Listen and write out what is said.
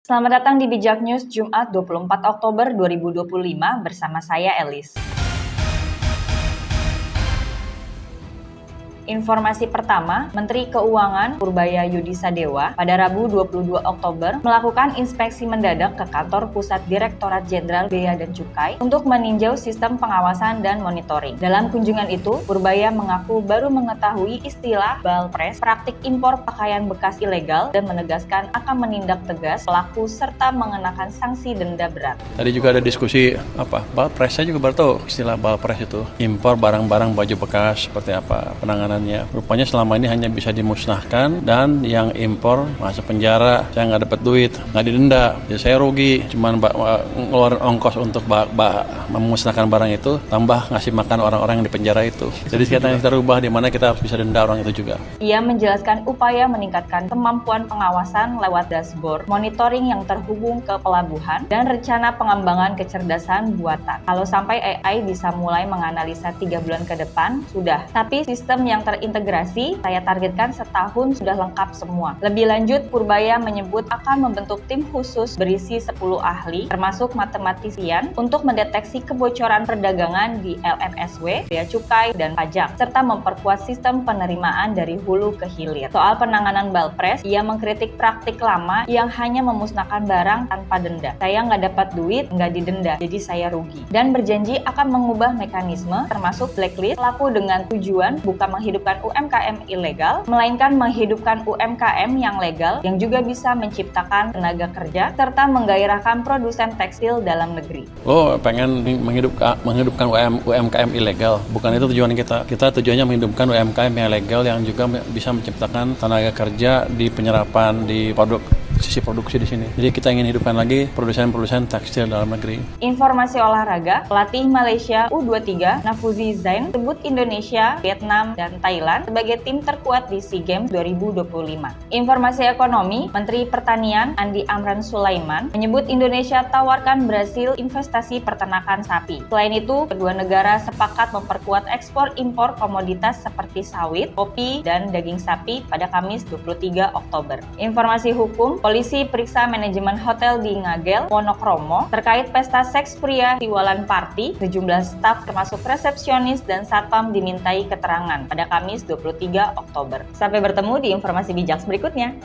Selamat datang di Bijak News Jumat 24 Oktober 2025 bersama saya Elis. Informasi pertama, Menteri Keuangan Purbaya Yudisadewa pada Rabu 22 Oktober melakukan inspeksi mendadak ke kantor Pusat Direktorat Jenderal Bea dan Cukai untuk meninjau sistem pengawasan dan monitoring. Dalam kunjungan itu, Purbaya mengaku baru mengetahui istilah balpres, praktik impor pakaian bekas ilegal, dan menegaskan akan menindak tegas pelaku serta mengenakan sanksi denda berat. Tadi juga ada diskusi balpres, saya juga baru tahu istilah balpres itu. Impor barang-barang baju bekas seperti apa penanganan. Rupanya selama ini hanya bisa dimusnahkan dan yang impor masuk penjara, saya nggak dapat duit, nggak didenda, jadi saya rugi, cuman ngeluarin ongkos untuk memusnahkan barang itu, tambah ngasih makan orang-orang yang di penjara itu. Jadi kita rubah di mana kita harus bisa denda orang itu juga. Ia menjelaskan upaya meningkatkan kemampuan pengawasan lewat dashboard, monitoring yang terhubung ke pelabuhan, dan rencana pengembangan kecerdasan buatan. Kalau sampai AI bisa mulai menganalisa 3 bulan ke depan, sudah. Tapi sistem yang terintegrasi, saya targetkan setahun sudah lengkap semua. Lebih lanjut, Purbaya menyebut akan membentuk tim khusus berisi 10 ahli, termasuk matematisian, untuk mendeteksi kebocoran perdagangan di LNSW, Bea Cukai, dan Pajak, serta memperkuat sistem penerimaan dari hulu ke hilir. Soal penanganan balpres, ia mengkritik praktik lama yang hanya memusnahkan barang tanpa denda. Saya nggak dapat duit, nggak didenda, jadi saya rugi. Dan berjanji akan mengubah mekanisme, termasuk blacklist, pelaku dengan tujuan bukan menghidupkan UMKM ilegal, melainkan menghidupkan UMKM yang legal yang juga bisa menciptakan tenaga kerja serta menggairahkan produsen tekstil dalam negeri. Pengen menghidupkan UMKM ilegal, bukan itu tujuan kita. Kita tujuannya menghidupkan UMKM yang legal yang juga bisa menciptakan tenaga kerja di penyerapan, di sisi produksi di sini. Jadi kita ingin hidupkan lagi produsen-produsen tekstil dalam negeri. Informasi olahraga, pelatih Malaysia U23 Nafuzi Zain sebut Indonesia, Vietnam, dan Thailand sebagai tim terkuat di SEA Games 2025. Informasi ekonomi, Menteri Pertanian Andi Amran Sulaiman menyebut Indonesia tawarkan Brasil investasi peternakan sapi. Selain itu, kedua negara sepakat memperkuat ekspor-impor komoditas seperti sawit, kopi, dan daging sapi pada Kamis 23 Oktober. Informasi hukum, polisi periksa manajemen hotel di Ngagel, Wonokromo terkait pesta seks pria Tiwalan Party. Sejumlah staf termasuk resepsionis dan satpam dimintai keterangan pada Kamis 23 Oktober. Sampai bertemu di informasi bijak berikutnya.